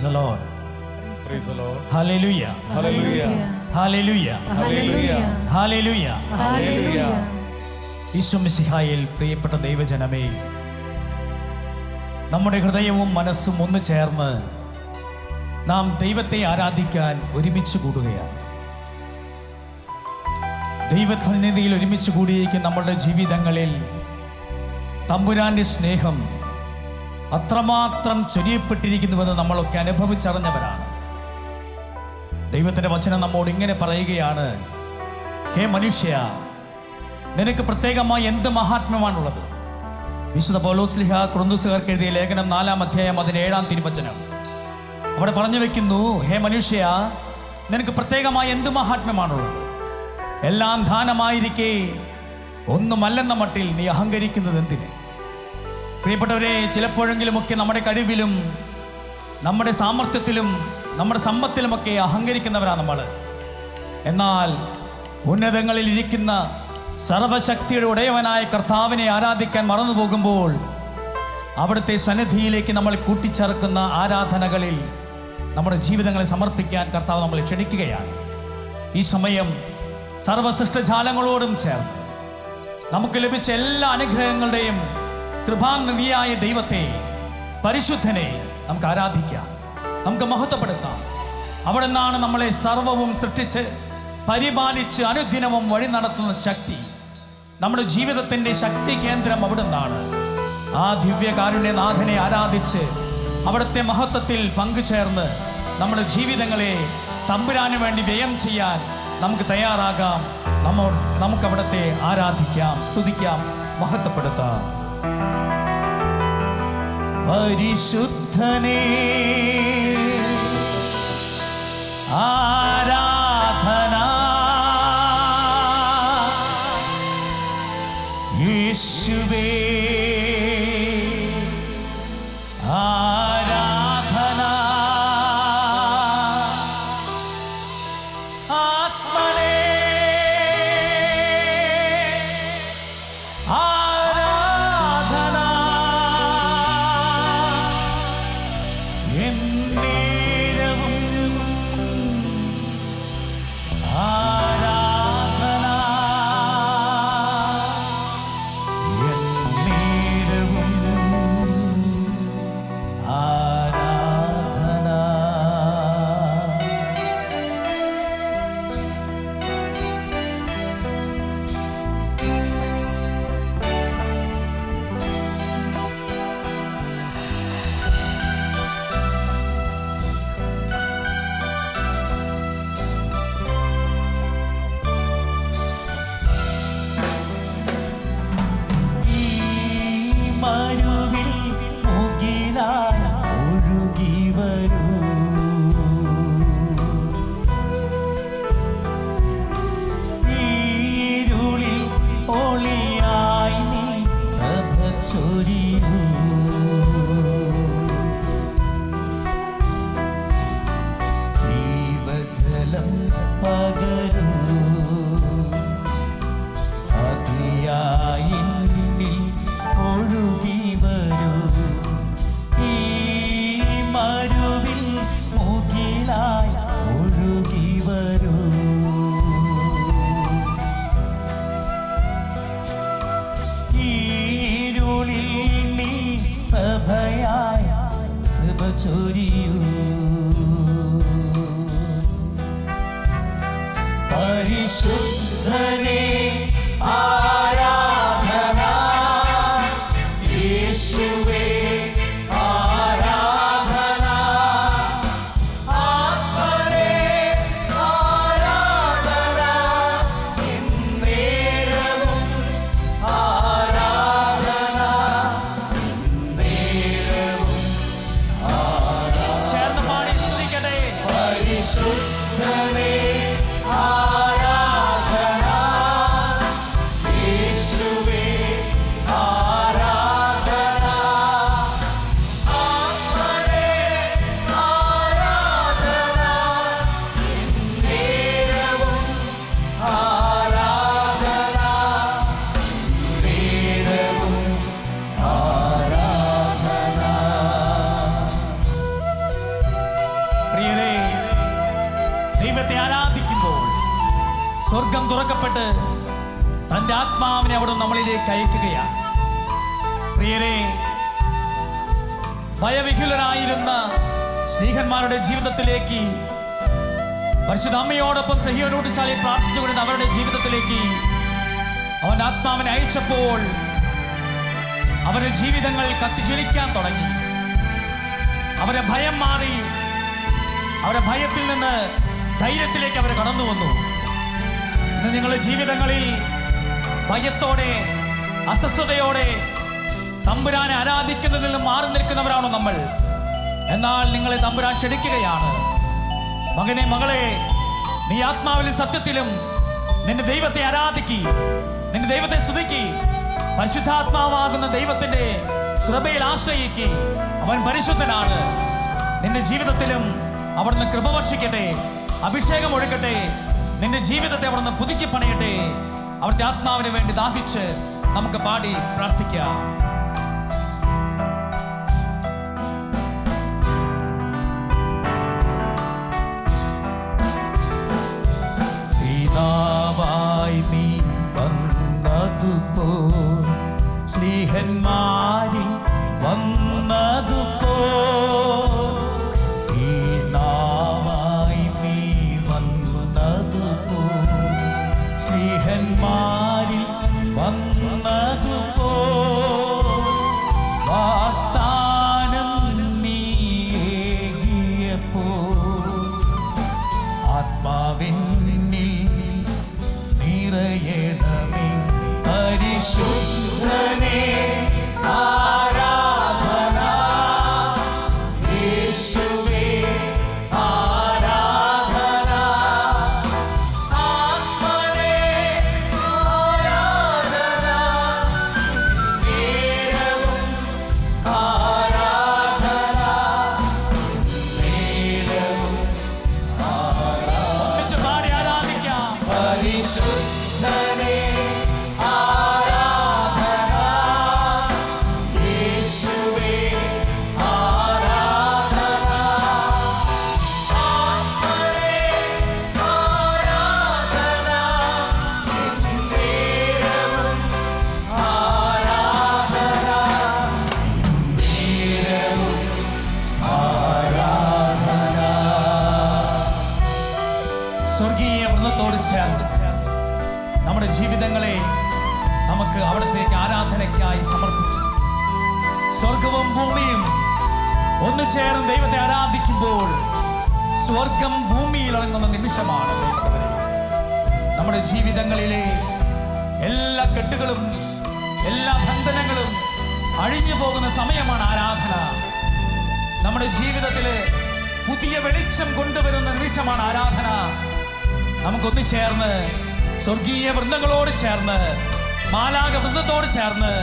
Praise the Lord. Praise the Lord. Hallelujah. Hallelujah. Hallelujah. Hallelujah. Hallelujah. Hallelujah. Isho മിശിഹായിൽ പ്രിയപ്പെട്ട ദൈവജനമേ, നമ്മുടെ ഹൃദയവും മനസ്സും ഒന്ന് ചേർന്ന് നാം ദൈവത്തെ ആരാധിക്കാൻ ഒരുമിച്ച് കൂടുകയാണ്. ദൈവസന്നിധിയിൽ ഒരുമിച്ച് കൂടിയിരിക്കുന്ന നമ്മുടെ ജീവിതങ്ങളിൽ തമ്പുരാന്റെ സ്നേഹം അത്രമാത്രം ചൊരിയപ്പെട്ടിരിക്കുന്നുവെന്ന് നമ്മളൊക്കെ അനുഭവിച്ചറിഞ്ഞവരാണ്. ദൈവത്തിൻ്റെ വചനം നമ്മോട് ഇങ്ങനെ പറയുകയാണ്: ഹേ മനുഷ്യ, നിനക്ക് പ്രത്യേകമായി എന്ത് മഹാത്മ്യമാണുള്ളത്? വിശുദ്ധ പൗലോസ്ലീഹ കൊരിന്ത്യർക്ക് എഴുതിയ ലേഖനം 4-ാം അധ്യായം 17-ാം തിരുവചനം അവിടെ പറഞ്ഞു വെക്കുന്നു: ഹേ മനുഷ്യ, നിനക്ക് പ്രത്യേകമായി എന്ത് മഹാത്മ്യമാണുള്ളത്? എല്ലാം ദാനമായിരിക്കെ ഒന്നുമല്ലെന്ന മട്ടിൽ നീ അഹങ്കരിക്കുന്നത് എന്തിന്? പ്രിയപ്പെട്ടവരെ, ചിലപ്പോഴെങ്കിലുമൊക്കെ നമ്മുടെ കഴിവിലും നമ്മുടെ സാമർത്ഥ്യത്തിലും നമ്മുടെ സമ്പത്തിലുമൊക്കെ അഹങ്കരിക്കുന്നവരാണ് നമ്മൾ. എന്നാൽ ഉന്നതങ്ങളിൽ ഇരിക്കുന്ന സർവശക്തിയുടെ ഉടയവനായ കർത്താവിനെ ആരാധിക്കാൻ മറന്നു പോകുമ്പോൾ അവിടുത്തെ സന്നിധിയിലേക്ക് നമ്മൾ കൂട്ടിച്ചേർക്കുന്ന ആരാധനകളിൽ നമ്മുടെ ജീവിതങ്ങളെ സമർപ്പിക്കാൻ കർത്താവ് നമ്മളെ ക്ഷണിക്കുകയാണ്. ഈ സമയം സർവസൃഷ്ടജാലങ്ങളോടും ചേർന്ന് നമുക്ക് ലഭിച്ച എല്ലാ അനുഗ്രഹങ്ങളുടെയും കൃപാനിധിയായ ദൈവത്തെ, പരിശുദ്ധനെ നമുക്ക് ആരാധിക്കാം, നമുക്ക് മഹത്വപ്പെടുത്താം. അവിടെ നിന്നാണ് നമ്മളെ സർവവും സൃഷ്ടിച്ച് പരിപാലിച്ച് അനുദിനവും വഴി നടത്തുന്ന ശക്തി. നമ്മുടെ ജീവിതത്തിൻ്റെ ശക്തി കേന്ദ്രം അവിടെ നിന്നാണ്. ആ ദിവ്യകാരുണ്യനാഥനെ ആരാധിച്ച് അവിടുത്തെ മഹത്വത്തിൽ പങ്കുചേർന്ന് നമ്മുടെ ജീവിതങ്ങളെ തമ്പുരാന് വേണ്ടി വ്യയം ചെയ്യാൻ നമുക്ക് തയ്യാറാകാം. നമുക്ക് അവിടുത്തെ ആരാധിക്കാം, സ്തുതിക്കാം, മഹത്വപ്പെടുത്താം. പരിശുദ്ധനേ ആരാധന, യേശുവേ ആരാധന, ആത്മനേ ആരാധന, എന്നേരവും ആരാധന, എന്നേരവും ആരാധന. മരുവിൽ മുകിലായി ഒഴുകി വരൂ, ഇരുളിൽ ഒളിയായി നീ പ്രഭ ചൊരിയൂ, ജീവജലം പകരൂ, അതിയായി ഒഴുകി വരൂ, ഈ മരുവിൽ മുകിലായി ഒഴുകി വരൂ, ഇരുളിൽ നീ പ്രഭയായി കൃപ ചൊരിയൂ, പരിശുദ്ധനേ ആരാധന, യേശുവേ ആരാധന, ആത്മനേ ആരാധന, എന്നേരവും ആരാധന, എന്നേരവും ആരാധന. ചേർന്ന് പാടി സ്തുതിക്കട്ടെ. പരിശുദ്ധനേ ആരാധന, ദൈവത്തെ ആരാധിക്കുമ്പോൾ സ്വർഗം തുറക്കപ്പെട്ട് തന്റെ ആത്മാവിനെ അവിടെ നമ്മളിലേക്ക് അയക്കുകയാണ്. പ്രിയരെ, ഭയവിഹുലരായിരുന്ന സ്നേഹന്മാരുടെ ജീവിതത്തിലേക്ക് പരിശുദ്ധ അമ്മയോടൊപ്പം സഹിയോനോട് ശാലയിൽ പ്രാർത്ഥിച്ചുകൊണ്ട് അവരുടെ ജീവിതത്തിലേക്ക് അവന്റെ ആത്മാവിനെ അയച്ചപ്പോൾ അവരുടെ ജീവിതങ്ങൾ കത്തിജ്വലിക്കാൻ തുടങ്ങി. അവരെ ഭയം മാറി. അവരുടെ ഭയത്തിൽ നിന്ന് ധൈര്യത്തിലേക്ക് അവർ കടന്നു വന്നു. ഇന്ന് നിങ്ങളുടെ ജീവിതങ്ങളിൽ ഭയത്തോടെ അസ്വസ്ഥതയോടെ തമ്പുരാനെ ആരാധിക്കുന്നതിൽ നിന്ന് മാറി നിൽക്കുന്നവരാണോ നമ്മൾ? എന്നാൽ നിങ്ങളെ തമ്പുരാൻ ക്ഷണിക്കുകയാണ്. മകനെ, മകളെ, നീ ആത്മാവിലും സത്യത്തിലും നിന്റെ ദൈവത്തെ ആരാധിക്കി, നിന്റെ ദൈവത്തെ സ്തുതിക്കി, പരിശുദ്ധാത്മാവാകുന്ന ദൈവത്തിന്റെ കൃപയിൽ ആശ്രയിക്കി. അവൻ പരിശുദ്ധനാണ്. നിന്റെ ജീവിതത്തിലും അവിടുന്ന് കൃപ വർഷിക്കട്ടെ, അഭിഷേകം ഒഴുകട്ടെ. നിന്റെ ജീവിതത്തെ അവിടുന്ന് പുതുക്കി പണിയട്ടെ. അവിടുത്തെ ആത്മാവിന് വേണ്ടി ദാഹിച്ച് നമുക്ക് പാടി പ്രാർത്ഥിക്കാം. പിതാവായി നീ വന്നതുപോൽ സ്നേഹന്മാരിൽ വന്നതുപോൽ പിതാവായി നീ വന്നതുപോൽ സ്നേഹന്മാരിൽ വന്നതുപോൽ വാഗ്ദാനം നീ ഏകിയപ്പോൾ ആത്മാവിന്നിൽ നിറയണമേ പരിശുദ്ധനേ. ആരാധന യേശുവേ, ആരാധന ആത്മനേ, ആരാധന നേരവും, ആരാധന നേരവും. ഒന്നിച്ച് പാടി ആരാധിക്കാം. പരിശുദ്ധനേ, ആരാധന യേശുവേ, ആരാധന ആത്മനേ, ആരാധന നേരവും, ആരാധന നേരവും, ആരാധന. സ്വർഗീയ വൃന്ദത്തോട് ചേർന്ന് നമ്മുടെ ജീവിതങ്ങളെ നമുക്ക് അവിടത്തേക്ക് ആരാധനയ്ക്കായി സമർപ്പിക്കും. സ്വർഗവും ഭൂമിയും ഒന്ന് ചേർന്ന് ദൈവത്തെ ആരാധിക്കുമ്പോൾ സ്വർഗം ഭൂമിയിൽ ഇറങ്ങുന്ന നിമിഷമാണ്. നമ്മുടെ ജീവിതങ്ങളിലെ എല്ലാ കെട്ടുകളും എല്ലാ ബന്ധനങ്ങളും അഴിഞ്ഞു പോകുന്ന സമയമാണ് ആരാധന. നമ്മുടെ ജീവിതത്തില് പുതിയ വെളിച്ചം കൊണ്ടുവരുന്ന നിമിഷമാണ് ആരാധന. നമുക്കൊന്ന് ചേർന്ന് സ്വർഗീയ വൃന്ദങ്ങളോട് ചേർന്ന്, മാലാക വൃന്ദത്തോട് ചേർന്ന്,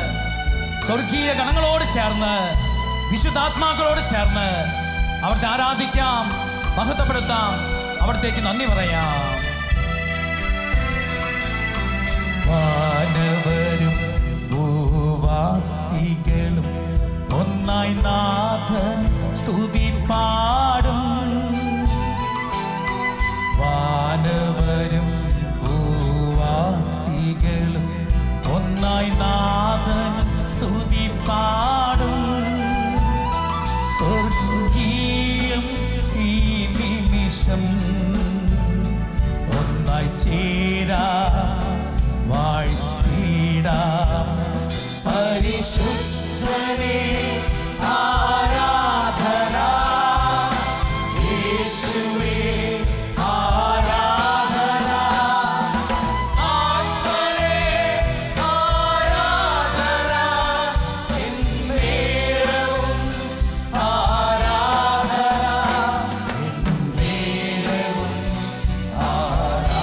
സ്വർഗീയ ഗണങ്ങളോട് ചേർന്ന്, വിശുദ്ധാത്മാക്കളോട് ചേർന്ന് അവിടുത്തെ ആരാധിക്കാം, മഹത്വപ്പെടുത്താം, അവിടത്തേക്ക് നന്ദി പറയാം. വാനവരും ഭൂവാസികളും ഒന്നായി നാഥൻ സ്തുതി പാടും. വാനവരും ഭൂവാസികളും ഒന്നായി നാഥൻ സ്തുതി പാടും. സ്വർഗീയം ഈ നിമിഷം ഒന്നായി ചേരാ വാഴ്ത്തിടാം. പരിശുദ്ധനേ, ആരാധന യേശുവേ, ആരാധന ആത്മനേ, ആരാധന എന്നേരവും, ആരാധന എന്നേരവും, ആരാധന.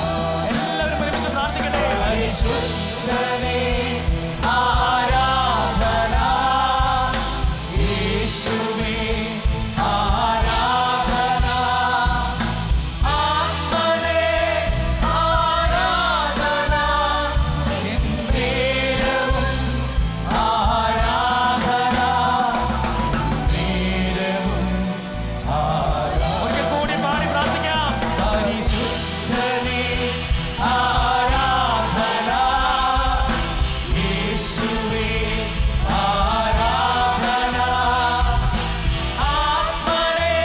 എല്ലാവരും ഒരുമിച്ച് പ്രാർത്ഥിക്കട്ടെ. പരിശുദ്ധനേ, ആരാധന യേശുവേ, ആരാധന ആത്മനേ, ആരാധന എന്നേരവും, ആരാധന എന്നേരവും, ആരാധന. ഒരിക്കൽ കൂടി പാടി പ്രാർത്ഥിക്കാം. പരിശുദ്ധനേ, ആരാധന യേശുവേ ആരാധന ആത്മനേ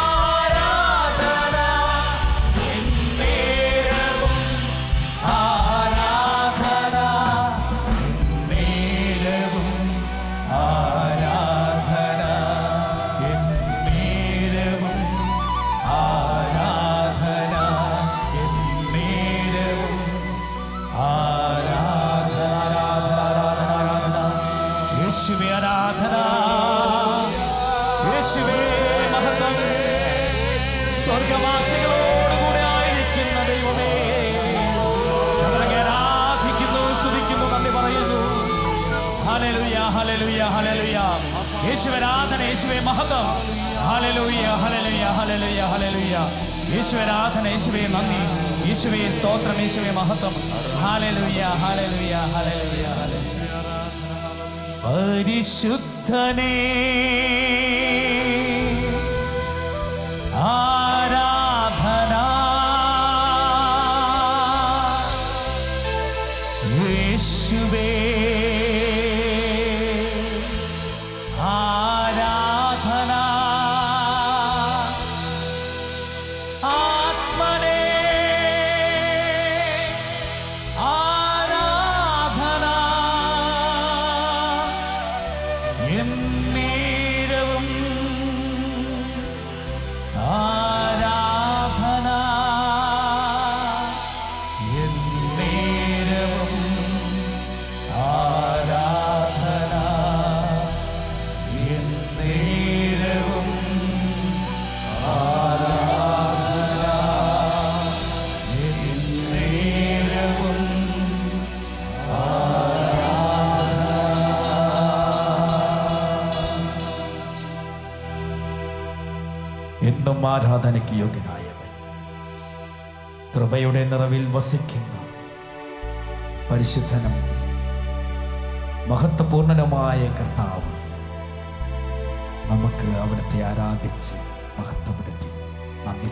ആരാധന എന്നേരവും ആരാധന എന്നേരവും ആരാധന എന്നേരവും ആരാധന എന്നേരവും ആരാധന ആരാധന ആരാധന യേശുവേ ആരാധന യേശുവേ മഹത്വം സ്വർഗവാസികളോടുകൂടെ ആയിരിക്കുന്ന ദൈവമേ ഞങ്ങളെ ആരാധിക്കുന്നു സ്തുതിക്കുന്നു നന്ദി പറയുന്നു ഹല്ലേലൂയ ഹല്ലേലൂയ ഹല്ലേലൂയ യേശുവേ ആരാധന യേശുവേ മഹത്വം ഹല്ലേലൂയ ഹല്ലേലൂയ ഹല്ലേലൂയ ഹല്ലേലൂയ യേശുവേ ആരാധന യേശുവേ നന്ദി യേശുവേ സ്തോത്രം യേശുവേ മഹത്വം ഹല്ലേലൂയ ഹല്ലേലൂയ ഹല്ലേലൂയ ഹല്ലേലൂയ പരിശുദ്ധനേ ആരാധന യേശുവേ ആരാധന ആത്മനേ ആരാധന എന്നേരവും ആരാധന എന്നേരവും ആരാധന എന്നേരവും ആരാധന എന്നേരവും എന്നും ആരാധനയ്ക്ക് യോഗ്യനായവൻ കൃപയുടെ നിറവിൽ വസിക്കുന്ന പരിശുദ്ധനും മഹത്വപൂർണനുമായ കർത്താവ് നമുക്ക് അവിടുത്തെ ആരാധിച്ച് മഹത്വപ്പെടുത്തി നന്ദി.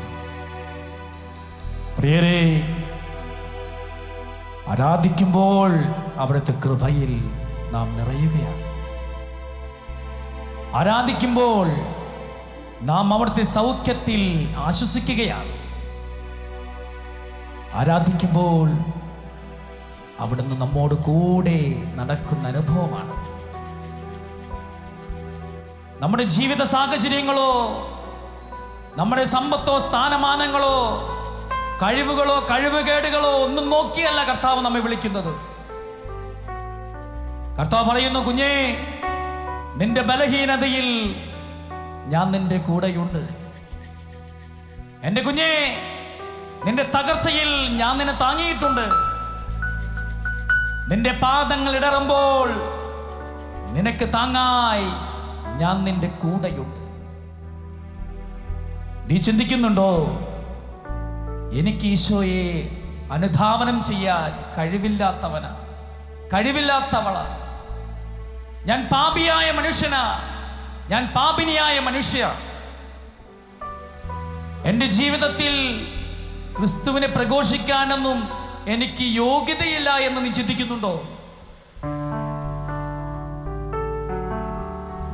പ്രിയരെ, ആരാധിക്കുമ്പോൾ അവിടുത്തെ കൃപയിൽ നാം നിറയുകയാണ്. ആരാധിക്കുമ്പോൾ നാം അവിടുത്തെ സൗഖ്യത്തിൽ ആശ്വസിക്കുകയാണ്. ആരാധിക്കുമ്പോൾ അവിടുന്ന് നമ്മോട് കൂടെ നടക്കുന്ന അനുഭവമാണ്. നമ്മുടെ ജീവിത സാഹചര്യങ്ങളോ നമ്മുടെ സമ്പത്തോ സ്ഥാനമാനങ്ങളോ കഴിവുകളോ കഴിവുകേടുകളോ ഒന്നും നോക്കിയല്ല കർത്താവ് നമ്മെ വിളിക്കുന്നത്. കർത്താവ് പറയുന്നു, കുഞ്ഞേ, നിന്റെ ബലഹീനതയിൽ ഞാൻ നിന്റെ കൂടെയുണ്ട്. എൻ്റെ കുഞ്ഞേ, നിന്റെ തകർച്ചയിൽ ഞാൻ നിന്നെ താങ്ങിയിട്ടുണ്ട്. നിന്റെ പാദങ്ങൾ ഇടറുമ്പോൾ നിനക്ക് താങ്ങായി ഞാൻ നിന്റെ കൂടെയുണ്ട്. നീ ചിന്തിക്കുന്നുണ്ടോ, എനിക്ക് ഈശോയെ അനുധാവനം ചെയ്യാൻ കഴിവില്ലാത്തവളാ, ഞാൻ പാപിയായ മനുഷ്യനാ, ഞാൻ പാപിനിയായ മനുഷ്യ, എൻ്റെ ജീവിതത്തിൽ ക്രിസ്തുവിനെ പ്രഘോഷിക്കാനൊന്നും എനിക്ക് യോഗ്യതയില്ല എന്ന് നീ ചിന്തിക്കുന്നുണ്ടോ?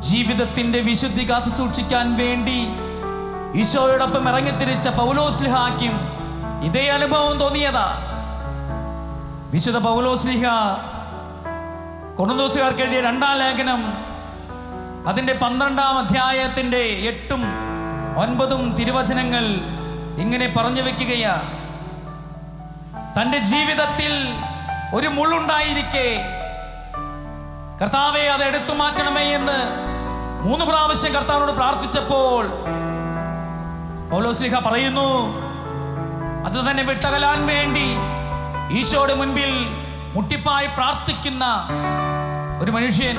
ജീവിതത്തിന്റെ വിശുദ്ധി കാത്തു സൂക്ഷിക്കാൻ വേണ്ടി ഈശോയോടൊപ്പം ഇറങ്ങിത്തിരിച്ച പൗലോസ്ലിഹാക്കും ഇതേ അനുഭവം തോന്നിയതാ. വിശുദ്ധ പൗലോസ്ലിഹ കൊറിന്തോസുകാർക്ക് എഴുതിയ 2-ാം ലേഖനം അതിൻ്റെ 12-ാം അധ്യായത്തിൻ്റെ 8ഉം 9ഉം തിരുവചനങ്ങൾ ഇങ്ങനെ പറഞ്ഞു വെക്കുകയാ. തൻ്റെ ജീവിതത്തിൽ ഒരു മുള്ളുണ്ടായിരിക്കെ കർത്താവെ അത് എടുത്തു മാറ്റണമേ എന്ന് 3 പ്രാവശ്യം കർത്താവിനോട് പ്രാർത്ഥിച്ചപ്പോൾ പൗലോസ്ലിഹ പറയുന്നു, അത് തന്നെ വിട്ടകലാൻ വേണ്ടി ഈശോയുടെ മുൻപിൽ മുട്ടിപ്പായി പ്രാർത്ഥിക്കുന്ന ഒരു മനുഷ്യൻ,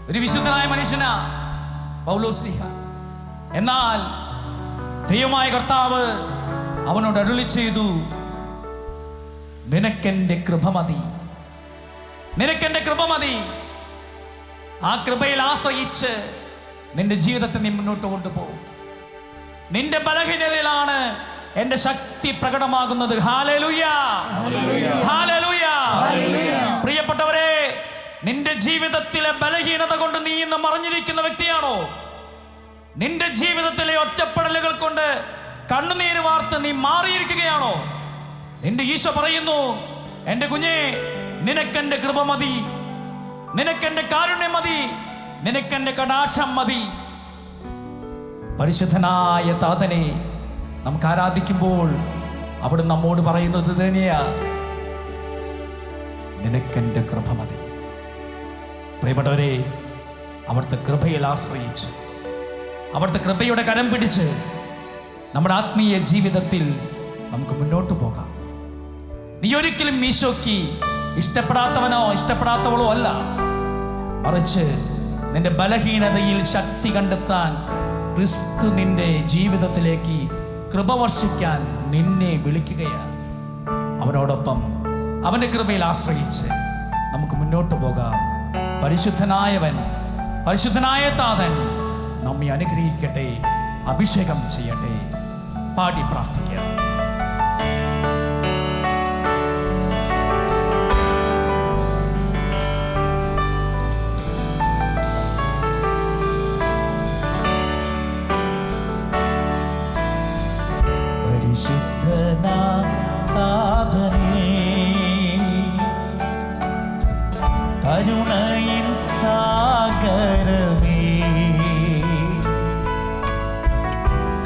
ഒരു വിശുദ്ധനായ മനുഷ്യനാ പൗലോസ്ലിഹ. എന്നാൽ ദൈവമായ കർത്താവ് അവനോട് അരുളി ചെയ്തു, നിനക്കെന്റെ കൃപ മതി, നിനക്കെന്റെ കൃപ മതി. ആ കൃപയിൽ ആശ്രയിച്ച് നിന്റെ ജീവിതത്തെ നീ മുന്നോട്ട് കൊണ്ടുപോകും. നിന്റെ ബലഹീനതയിലാണ് എന്റെ ശക്തി പ്രകടമാകുന്നത്. Hallelujah, hallelujah. പ്രിയപ്പെട്ടവരെ, നിന്റെ ജീവിതത്തിലെ ബലഹീനത കൊണ്ട് നീ ഇന്ന് മറഞ്ഞിരിക്കുന്ന വ്യക്തിയാണോ? നിന്റെ ജീവിതത്തിലെ ഒറ്റപ്പെടലുകൾ കൊണ്ട് കണ്ണുനീര് വാർത്ത് നീ മാറിയിരിക്കുകയാണോ? നിന്റെ ഈശോ പറയുന്നു, എന്റെ കുഞ്ഞെ, നിനക്കെന്റെ കൃപ മതി, നിനക്കെന്റെ കാരുണ്യം മതി, നിനക്കെന്റെ കടാക്ഷം മതി. പരിശുദ്ധനായ താതനെ നമുക്ക് ആരാധിക്കുമ്പോൾ അവിടെ നമ്മോട് പറയുന്നത് തന്നെയാ, നിനക്കെന്റെ കൃപ മതി. പ്രിയപ്പെട്ടവരെ, അവിടുത്തെ കൃപയിൽ ആശ്രയിച്ച്, അവിടുത്തെ കൃപയുടെ കരം പിടിച്ച് നമ്മുടെ ആത്മീയ ജീവിതത്തിൽ നമുക്ക് മുന്നോട്ട് പോകാം. നീ ഒരിക്കലും ഈശോയ്ക്ക് ഇഷ്ടപ്പെടാത്തവനോ ഇഷ്ടപ്പെടാത്തവളോ അല്ല, മറിച്ച് നിന്റെ ബലഹീനതയിൽ ശക്തി കണ്ടെത്താൻ ക്രിസ്തു നിന്റെ ജീവിതത്തിലേക്ക് കൃപ വർഷിക്കാൻ നിന്നെ വിളിക്കുകയാണ്. അവനോടൊപ്പം അവൻ്റെ കൃപയിൽ ആശ്രയിച്ച് നമുക്ക് മുന്നോട്ട് പോകാം. പരിശുദ്ധനായവൻ, പരിശുദ്ധനായ താതൻ നമ്മെ അനുഗ്രഹിക്കട്ടെ, അഭിഷേകം ചെയ്യട്ടെ. പാടി പ്രാർത്ഥിക്കാം. കരുണയിൻ സാഗരമേ,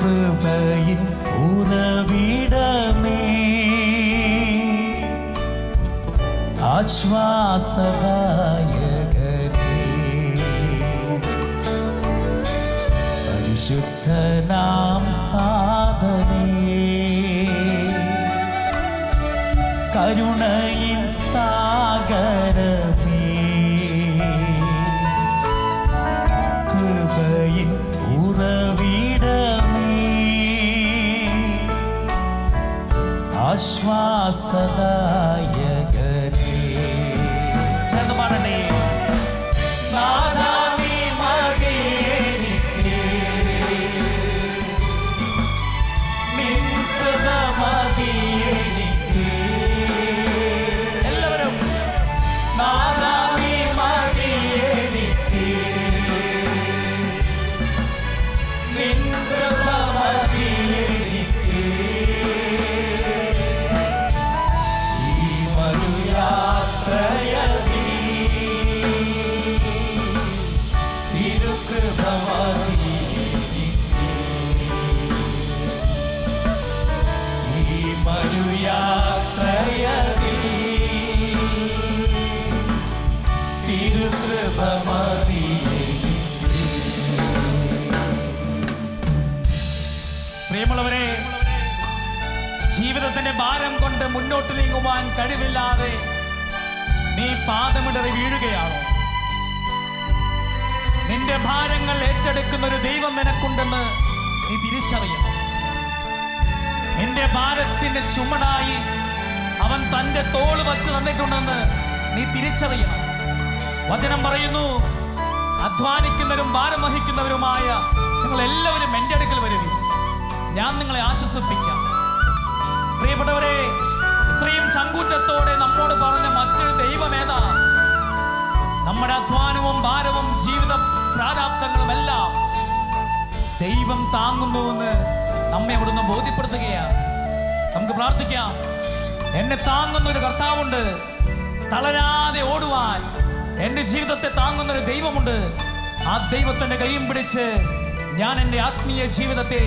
കൃപയിൻ ഉറവിടമേ, ആശ്വാസദായകനേ, പരിശുദ്ധനാം താതനേ, കരുണയിൻ സാഗരമേ, കൃപയിൻ ഉറവിടമേ, ആശ്വാസദായകനേ. ചേർന്ന് പാടണേ. നാഥാ നീ മതി എനിക്ക്, നിൻ കൃപ മതി എനിക്ക്. എല്ലാവരും നാഥാ നീ മതി എനിക്ക്, നിൻ കൃപ മതി എനിക്ക്. ഈ മരുയാത്രയതിൽ തിരുകൃപ മതി എനിക്ക്. ഈ മരുയാത്രയതിൽ തിരുകൃപ മതി. പ്രിയമുള്ളവരെ, ജീവിതത്തിന്റെ ഭാരം കൊണ്ട് മുന്നോട്ട് നീങ്ങുവാൻ കഴിവില്ലാതെ നീ പാദമിടറി വീഴുകയാണോ? നിന്റെ ഭാരങ്ങൾ ഏറ്റെടുക്കുന്ന ഒരു ദൈവം നിനക്കുണ്ടെന്ന് നീ തിരിച്ചറിയണം. നിന്റെ ഭാരത്തിന്റെ ചുമടായി അവൻ തന്റെ തോള് വച്ച് തന്നിട്ടുണ്ടെന്ന് നീ തിരിച്ചറിയണം. വചനം പറയുന്നു, അധ്വാനിക്കുന്നവരും ഭാരം വഹിക്കുന്നവരുമായ നിങ്ങൾ എല്ലാവരും എൻ്റെ അടുക്കൽ വരുവിൻ, ഞാൻ നിങ്ങളെ ആശ്വസിപ്പിക്കാം. പ്രിയപ്പെട്ടവരെ, ഇത്രയും ചങ്കൂറ്റത്തോടെ നമ്മോട് പറഞ്ഞ മറ്റൊരു ദൈവം ഏതാ? നമ്മുടെ അധ്വാനവും ഭാരവും ജീവിത പ്രാരാബ്ദങ്ങളും എല്ലാം ദൈവം താങ്ങുന്നുവെന്ന് നമ്മെ അവിടുന്ന് ബോധ്യപ്പെടുത്തുകയാണ്. നമുക്ക് പ്രാർത്ഥിക്കാം. എന്നെ താങ്ങുന്ന ഒരു കർത്താവുണ്ട്, തളരാതെ ഓടുവാൻ എൻ്റെ ജീവിതത്തെ താങ്ങുന്ന ഒരു ദൈവമുണ്ട്. ആ ദൈവത്തിൻ്റെ കൈയും പിടിച്ച് ഞാൻ എൻ്റെ ആത്മീയ ജീവിതത്തെ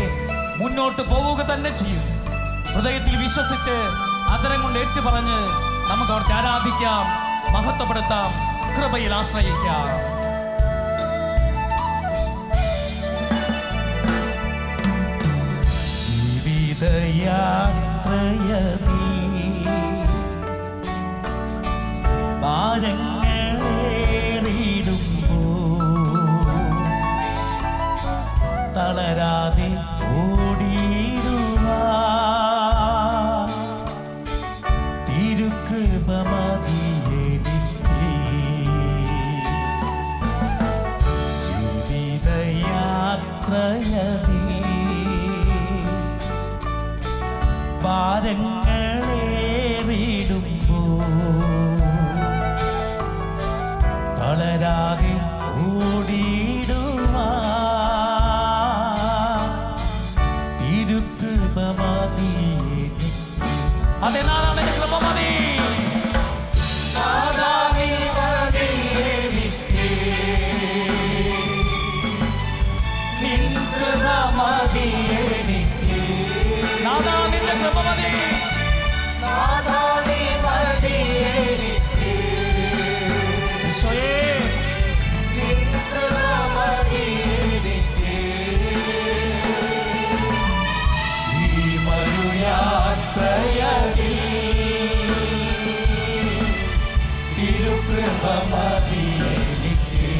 മുന്നോട്ട് പോവുക തന്നെ ചെയ്യും. ഹൃദയത്തിൽ വിശ്വസിച്ച് അതരം കൊണ്ട് ഏറ്റുപറഞ്ഞ് നമുക്ക് അവർക്ക് ആരാധിക്കാം, മഹത്വപ്പെടുത്താം, കൃപയിൽ ആശ്രയിക്കാം. ജീവിതയാത്രയതിൽ ഭാരങ്ങളേറിടുമ്പോൾ തളരാതെ ഓടിയിടുവാൻ തിരുകൃപ മതി എനിക്ക്. ഭാരങ്ങളേറിടുമ്പോ തളരാതെ ഓടിയിടുവാ തിരുകൃപ മതി. അതെന്നാണ് കൃപ മതി. നാഥാ നിന്റെ കൃപ മതി. ഈശോയേ ഈ മരുയാത്രയതിൽ തിരുകൃപ മതി എനിക്ക്.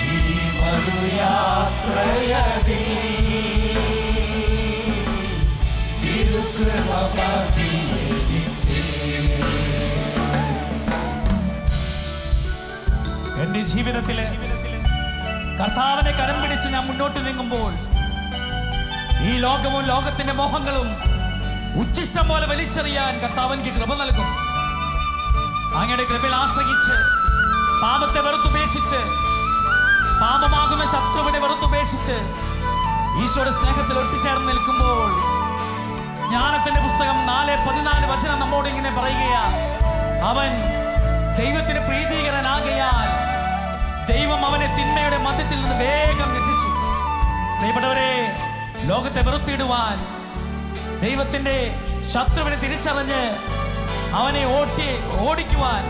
ഈ മരുയാത്രയതിൽ തിരുകൃപ മതി എനിക്ക്. എന്റെ ജീവിതത്തില് കർത്താവിനെ കരം പിടിച്ച് ഞാൻ മുന്നോട്ട് നീങ്ങുമ്പോൾ ഈ ലോകവും ലോകത്തിന്റെ മോഹങ്ങളും ഉച്ഛിഷ്ടം പോലെ വലിച്ചെറിയാൻ കർത്താവ് എനിക്ക് കൃപ നൽകും. അങ്ങയുടെ കൃപയിൽ ആശ്രയിച്ച് പാപത്തെ വെറുത്തുപേക്ഷിച്ച് പാപമാകുന്ന ശത്രുവിനെ വെറുത്തുപേക്ഷിച്ച് ഈശോയുടെ സ്നേഹത്തിൽ ഒട്ടിച്ചേർന്ന് നിൽക്കുമ്പോൾ ജ്ഞാനത്തിന്റെ പുസ്തകം 4:14 വചനം നമ്മോട് ഇങ്ങനെ പറയുകയാ, അവൻ ദൈവത്തിന് പ്രീതികരനാകയാൽ ദൈവം അവനെ തിന്മയുടെ മധ്യത്തിൽ നിന്ന് വേഗം രക്ഷിച്ചു. പ്രിയപ്പെട്ടവരെ, ലോകത്തെ വെറുത്തിടുവാൻ ദൈവത്തിന്റെ ശത്രുവിനെ തിരിച്ചറിഞ്ഞ് അവനെ ഓടിക്കുവാൻ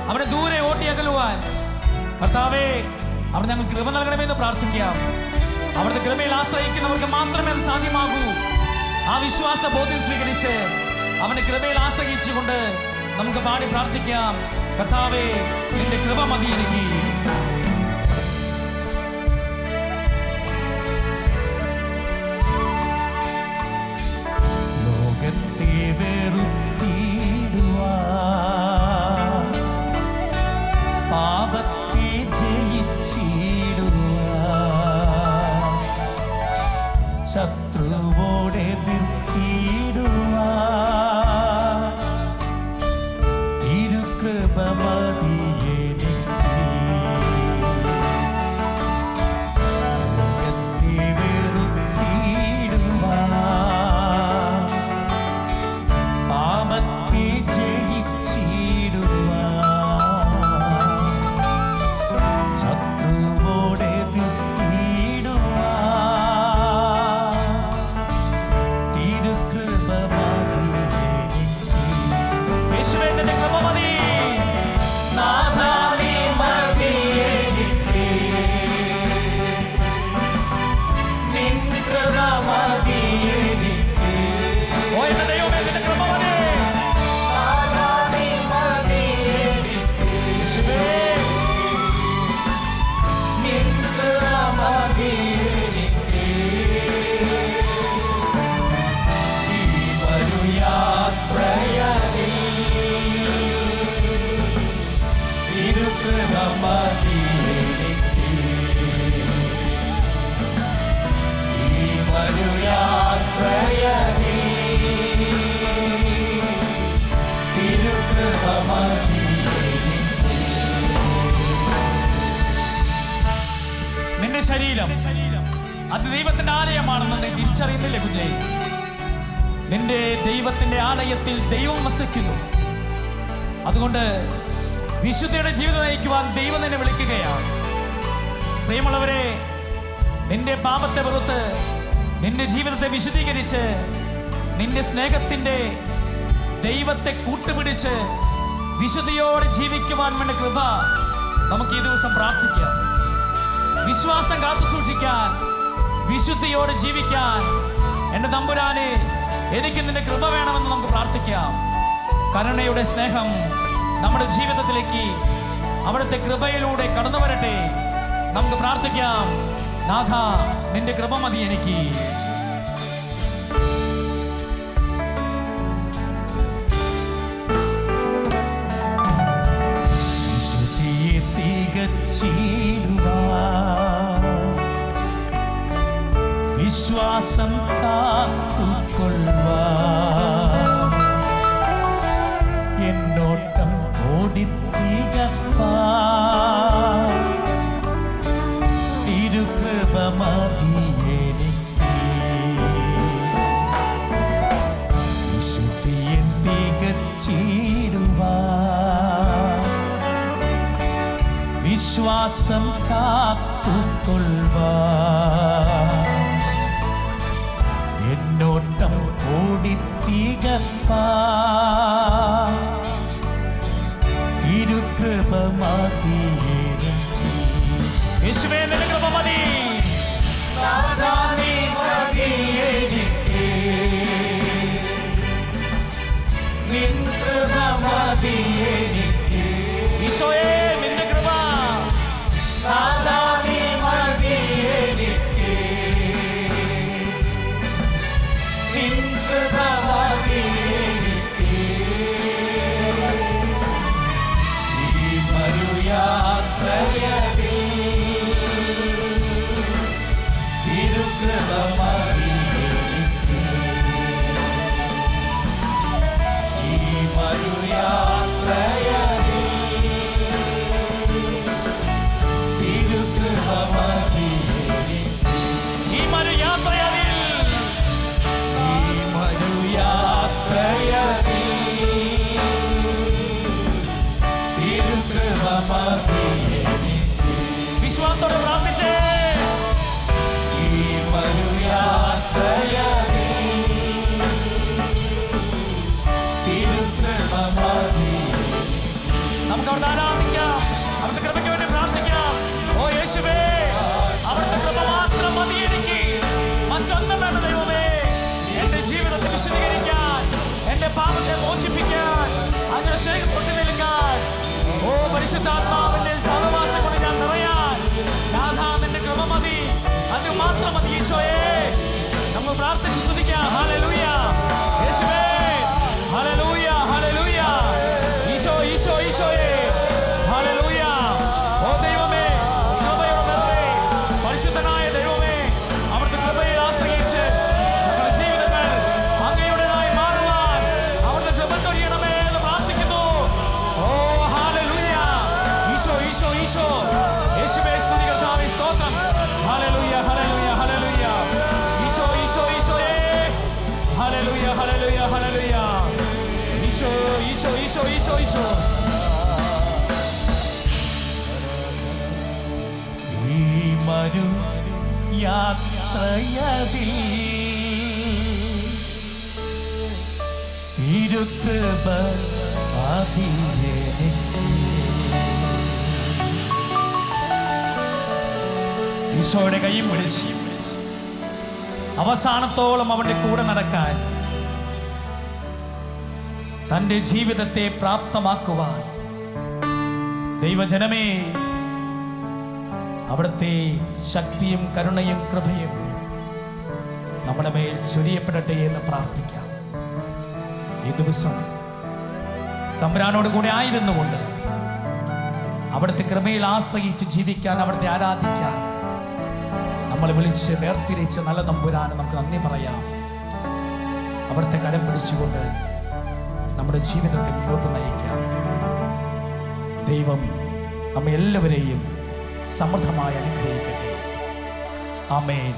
അവനെ ദൂരെ ഓട്ടിയകലുവാൻ കർത്താവേ അവിടെ ഞങ്ങൾ കൃപ നൽകണമെന്ന് പ്രാർത്ഥിക്കാം. അവിടുത്തെ കൃപയിൽ ആശ്രയിക്കുന്നവർക്ക് മാത്രമേ അത് സാധ്യമാകൂ. ആ വിശ്വാസ ബോധ്യം സ്വീകരിച്ച് അവന്റെ കൃപയിൽ ആശ്രയിച്ചുകൊണ്ട് നമുക്ക് പാടി പ്രാർത്ഥിക്കാം. കർത്താവേ നിന്റെ കൃപ മതി എനിക്ക്. ലോകത്തെ വെറുത്തിടുവാൻ പാപത്തെ ജയിച്ചിടുവാൻ ശത്രുവോടെ എതിർത്തിടുവാൻ തിരുകൃപ മതി എനിക്ക്. ലോകത്തെ വെറുത്തിടുവാൻ പാപത്തെ ജയിച്ചിടുവാൻ ശത്രുവോടെ എതിർത്തിടുവാൻ തിരുകൃപ മതി എനിക്ക്. യേശുവേ നിന്റെ കൃപ മതി. നാഥാ നീ മതി എനിക്ക്. നിൻ കൃപ മതി എനിക്ക്. ഓ എന്റെ ദൈവമേ നിന്റെ കൃപ മതി. നാഥാ നീ മതി എനിക്ക്. യേശുവേ നിൻ കൃപ മതി എനിക്ക്. ഈ മരുയാത്രയതിൽ തിരുകൃപ മതി എനിക്ക്. ഈ മരുയാത്രയതിൽ തിരുകൃപ മതി എനിക്ക്. നിന്റെ ശരീരം അത് ദൈവത്തിന്റെ ആലയമാണെന്ന് നീ തിരിച്ചറിയുന്നില്ല കുഞ്ഞേ. നിന്റെ ദൈവത്തിന്റെ ആലയത്തിൽ ദൈവം വസിക്കുന്നു. അതുകൊണ്ട് വിശുദ്ധിയുടെ ജീവിതം നയിക്കുവാൻ ദൈവം നിന്നെ വിളിക്കുകയാണ്. പ്രിയമുള്ളവരെ, നിന്റെ പാപത്തെ വെറുത്ത് നിന്റെ ജീവിതത്തെ വിശുദ്ധീകരിച്ച് നിന്റെ സ്നേഹത്തിന്റെ ദൈവത്തെ കൂട്ടുപിടിച്ച് വിശുദ്ധിയോടെ ജീവിക്കുവാൻ വേണ്ട കൃപ നമുക്ക് ഈ ദിവസം പ്രാർത്ഥിക്കാം. വിശ്വാസം കാത്തു സൂക്ഷിക്കാൻ, വിശുദ്ധിയോടെ ജീവിക്കാൻ എൻ്റെ തമ്പുരാനെ എനിക്ക് നിന്റെ കൃപ വേണമെന്ന് നമുക്ക് പ്രാർത്ഥിക്കാം. കരുണയുടെ സ്നേഹം നമ്മുടെ ജീവിതത്തിലേക്ക് അവിടുത്തെ കൃപയിലൂടെ കടന്നു വരട്ടെ. നമുക്ക് പ്രാർത്ഥിക്കാം. നാഥ നിന്റെ കൃപ മതി എനിക്ക്. വിശുദ്ധിയെ തികച്ചിടുവാൻ വിശ്വാസം കാത്തുകൊള്ളുവാൻ എന്നോട്ടം ഓടിത്തീകപ്പാൻ തിരുകൃപ മതിയെനിക്ക് വിശുദ്ധിയിൽ തികച്ചിടുവാൻ വിശ്വാസം കാത്തുകൊള്ളുവാൻ എന്നോട്ടം ഓടിത്തീകപ്പാൻ തിരുകൃപ മതിയെനിക്ക് യേശുവേ നിന്റെ കൃപ മതി നാഥാനീ മതിയെനിക്ക് നിൻ കൃപ മതിയെനിക്ക് ഈശോയേ നിന്റെ കൃപ നാഥാനീ മതിയെനിക്ക് നിൻ കൃപ മതിയെനിക്ക് ഈ മരുയാത്രയതിൽ തിരുകൃപ മതിയെനിക്ക് ഈ മരുയാത്രയതിൽ തിരുകൃപ മതിയെനിക്ക് ഈ മരുയാത്രയിൽ ഈ മരുയാത്രയതിൽ തിരുകൃപ മതിയെനിക്ക് വിശ്വാസത്തോടെ പ്രാർത്ഥിച്ചേ ഈ മരുയാത്രയതിൽ തിരുകൃപ മതിയെനിക്ക് നമുക്ക് അവിടെ ആരാധിക്കാം അവിടുത്തെ കൃപയ്ക്ക് വേണ്ടി പ്രാർത്ഥിക്കാം ഓ യേശുവേ അവിടുത്തെ കൃപ മാത്രം മതി എനിക്ക് മറ്റൊന്നും വേണ്ട ദൈവമേ എന്റെ ജീവിതത്തെ വിശദീകരിക്കാൻ എന്റെ പാപത്തെ മോചിപ്പിക്കാൻ അങ്ങനെ സ്നേഹപ്പെട്ട് നിൽക്കാൻ ഓ പരിശുദ്ധാത്മാവിന്റെ സഹവാസം കൊണ്ട് ഞാൻ നിറയാൻ നാഥാ നിന്റെ കൃപ മതി അത് മാത്രം മതി ഈശോയെ നമ്മൾ പ്രാർത്ഥിച്ച് സ്തുതിക്കാം ഹല്ലേലൂയ യേശുവേ ഹല്ലേലൂയ ഹല്ലേലൂയ ഈശോ ഈശോ ഈശോയെ ഹല്ലേലൂയ ഓ ദൈവമേ കൃപയുടെ നിറവേ പരിശുദ്ധനായ ദൈവമേ അവിടുത്തെ കൃപയെ ആശ്രയിച്ച് ഞങ്ങളുടെ ജീവിതങ്ങൾ അങ്ങയുടേതായി മാറുവാൻ അവിടുത്തെ കൃപ ചൊരിയണമേ എന്ന് പ്രാർത്ഥിക്കുന്നു ഓ ഹല്ലേലൂയ ഈശോ ഈശോ ഈശോ യേശുവേ സ്തുതി കർത്താവേ സ്തോത്രം ഹല്ലേലൂയ ഹല്ലേലൂയ ഹല്ലേലൂയ ഈശോ ഈശോ ഈശോയേ ഹല്ലേലൂയ ഹല്ലേലൂയ ഹല്ലേലൂയ ഈശോ ഈശോ ഈശോ ഈശോ ഈശോ ഈ മരു യാത്രയതിൽ തിരുകൃപ മതിയെനിക്ക് ഈശോയുടെ കൈയും പിടിച്ച് അവസാനത്തോളം അവന്റെ കൂടെ നടക്കാൻ തന്റെ ജീവിതത്തെ പ്രാപ്തമാക്കുവാൻ ദൈവജനമേ അവിടുത്തെ ശക്തിയും കരുണയും കൃപയും നമ്മുടെ മേൽ ചൊരിയപ്പെടട്ടെ എന്ന് പ്രാർത്ഥിക്കാം. ഈ ദിവസം തമ്പുരാനോട് കൂടെ ആയിരുന്നുകൊണ്ട് അവിടുത്തെ കൃപയിൽ ആശ്രയിച്ച് ജീവിക്കാൻ, അവിടുത്തെ ആരാധിക്കാൻ നമ്മളെ വിളിച്ച് വേർതിരിച്ച് നല്ല തമ്പുരാന് നമുക്ക് നന്ദി പറയാം. അവിടുത്തെ കരം പിടിച്ചുകൊണ്ട് നമ്മുടെ ജീവിതത്തെ മുന്നോട്ട് നയിക്കാം. ദൈവം നമ്മെ എല്ലാവരെയും സമൃദ്ധമായി അനുഗ്രഹിക്കട്ടെ. ആമേൻ.